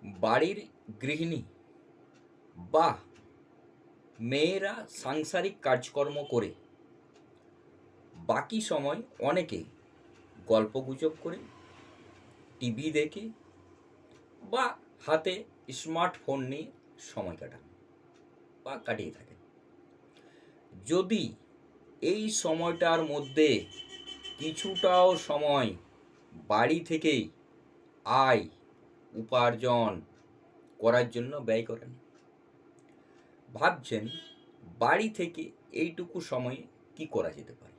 বাড়ির গৃহিণী বা মেয়েরা সাংসারিক কাজকর্ম করে বাকি সময় অনেকে গল্পগুজব করে, টিভি দেখে বা হাতে স্মার্টফোন নিয়ে সময় কাটান বা কাটিয়ে থাকেন। যদি এই সময়টার মধ্যে কিছুটাও সময় বাড়ি থেকেই আয় উপার্জন করার জন্য ব্যয় করেন, ভাবছেন বাড়ি থেকে এইটুকু সময়ে কি করা যেতে পারে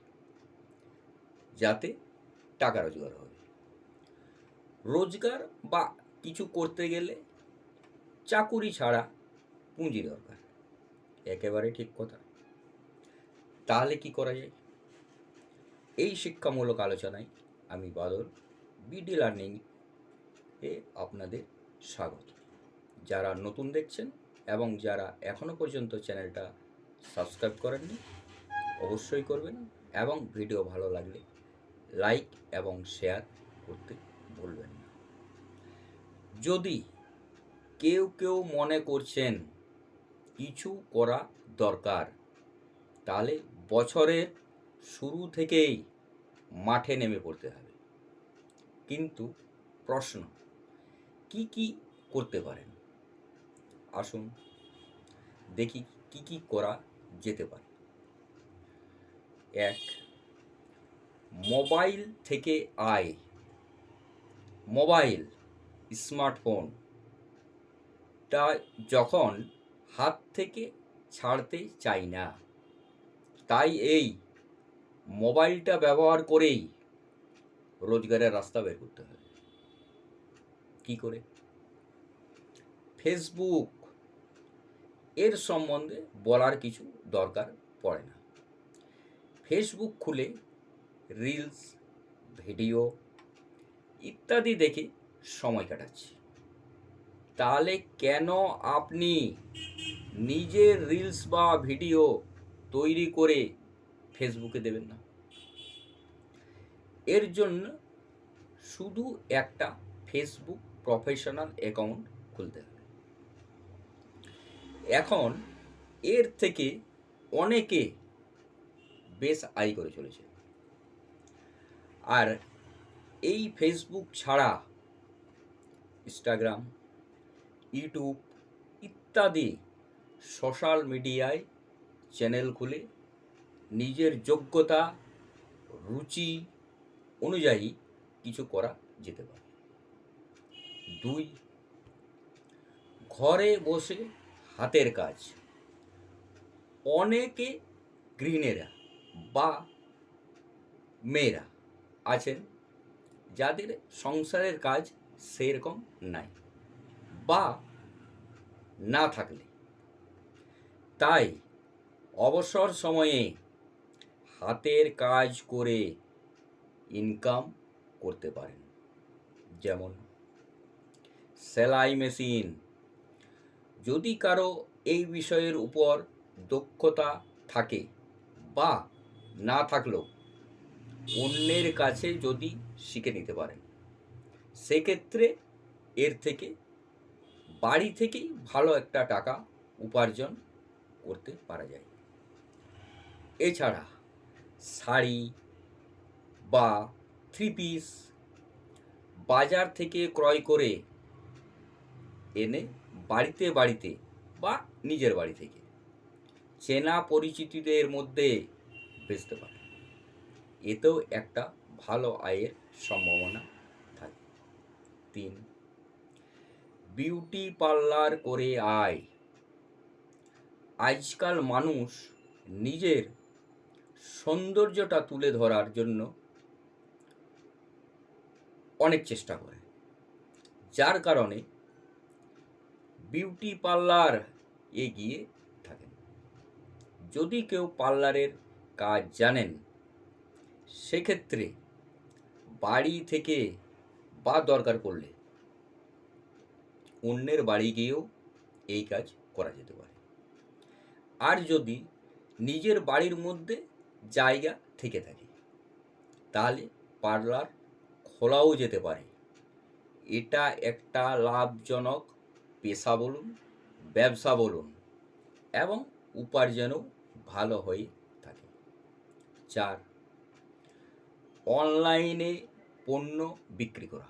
যাতে টাকা রোজগার হবে। রোজগার বা কিছু করতে গেলে চাকুরি ছাড়া পুঁজি দরকার, একেবারে ঠিক কথা। তাহলে কি করা যায়? এই শিক্ষামূলক আলোচনায় আমি বাদল বিডি লার্নিং এ আপনাদের স্বাগত। যারা নতুন দেখছেন এবং যারা এখনও পর্যন্ত চ্যানেলটা সাবস্ক্রাইব করেননি অবশ্যই করবেন, এবং ভিডিও ভালো লাগলে লাইক এবং শেয়ার করতে ভুলবেন না। যদি কেউ কেউ মনে করছেন কিছু করা দরকার, তাহলে বছরের শুরু থেকেই মাঠে নেমে পড়তে হবে। কিন্তু প্রশ্ন, কি কি করতে পারেন? আসুন দেখি কি কি করা যেতে পারে। এক, মোবাইল থেকে আয়। মোবাইল, স্মার্টফোনটা যখন হাত থেকে ছাড়তে চাই না, তাই এই মোবাইলটা ব্যবহার করেই রোজগারের রাস্তা বের করতে হবে। কি করে? ফেসবুক, এর সম্বন্ধে বলার কিছু দরকার পড়ে না। ফেসবুক খুলে রিলস, ভিডিও ইত্যাদি দেখে সময় কাটাচ্ছি। তাহলে কেন আপনি নিজের রিলস বা ভিডিও তৈরি করে ফেসবুকে দেবেন না? এর জন্য শুধু একটা ফেসবুক প্রফেশনাল অ্যাকাউন্ট খুলতে হবে। এখন এর থেকে অনেকে বেশ আয় করে চলেছে। আর এই ফেসবুক ছাড়া ইনস্টাগ্রাম, ইউটিউব ইত্যাদি সোশ্যাল মিডিয়ায় চ্যানেল খুলে নিজের যোগ্যতা, রুচি অনুযায়ী কিছু করা যেতে পারে। 2, ঘরে বসে হাতের কাজ। অনেকে গৃহিণীরা বা মেয়েরা আছেন যাদের সংসারের কাজ সেরকম নাই বা না থাকলে, তাই অবসর সময়ে হাতের কাজ করে ইনকাম করতে পারেন। যেমন সেলাই মেশিন। যদি কারো এই বিষয়ের উপর দক্ষতা থাকে বা না থাকলেও অন্যের কাছে যদি শিখে নিতে পারেন, সেক্ষেত্রে এর থেকে বাড়ি থেকেই ভালো একটা টাকা উপার্জন করতে পারা যায়। এছাড়া শাড়ি বা থ্রি পিস বাজার থেকে ক্রয় করে এনে বাড়িতে বাড়িতে বা নিজের বাড়ি থেকে চেনা পরিচিতদের মধ্যে বেচতে পারে। এতেও একটা ভালো আয়ের সম্ভাবনা থাকে। 3, বিউটি পার্লার করে আয়। আজকাল মানুষ নিজের সৌন্দর্যটা তুলে ধরার জন্য অনেক চেষ্টা করে, যার কারণে বিউটি পার্লার এগিয়ে থাকেন। যদি কেউ পার্লারের কাজ জানেন, সেক্ষেত্রে বাড়ি থেকে বা দরকার পড়লে অন্যের বাড়ি গিয়েও এই কাজ করা যেতে পারে। আর যদি নিজের বাড়ির মধ্যে জায়গা থেকে থাকে, তাহলে পার্লার খোলাও যেতে পারে। এটা একটা লাভজনক পেশা বলুন, ব্যবসা বলুন, এবং উপার্জনও ভালো হয়ে থাকে। 4, অনলাইনে পণ্য বিক্রি করা।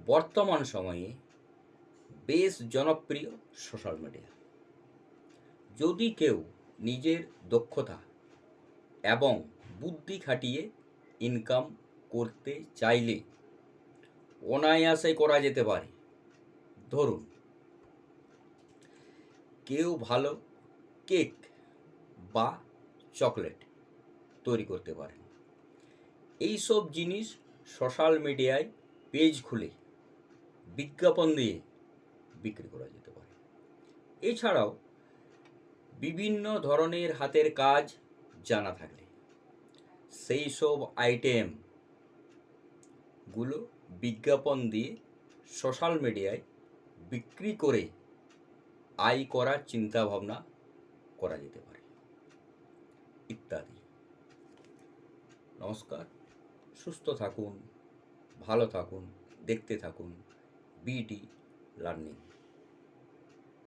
বর্তমান সময়ে বেশ জনপ্রিয় সোশ্যাল মিডিয়া। যদি কেউ নিজের দক্ষতা এবং বুদ্ধি খাটিয়ে ইনকাম করতে চাইলে অনায়াসে করা যেতে পারে। ধরুন, কেউ ভালো কেক বা চকলেট তৈরি করতে পারেন। এইসব জিনিস সোশ্যাল মিডিয়ায় পেজ খুলে বিজ্ঞাপন দিয়ে বিক্রি করা যেতে পারে। এছাড়াও বিভিন্ন ধরনের হাতের কাজ জানা থাকলে সেই সব আইটেমগুলো বিজ্ঞাপন দিয়ে সোশ্যাল মিডিয়ায় বিক্রি করে আয় করার চিন্তাভাবনা করা যেতে পারে, ইত্যাদি। নমস্কার, সুস্থ থাকুন, ভালো থাকুন, দেখতে থাকুন বিডি লার্নিং।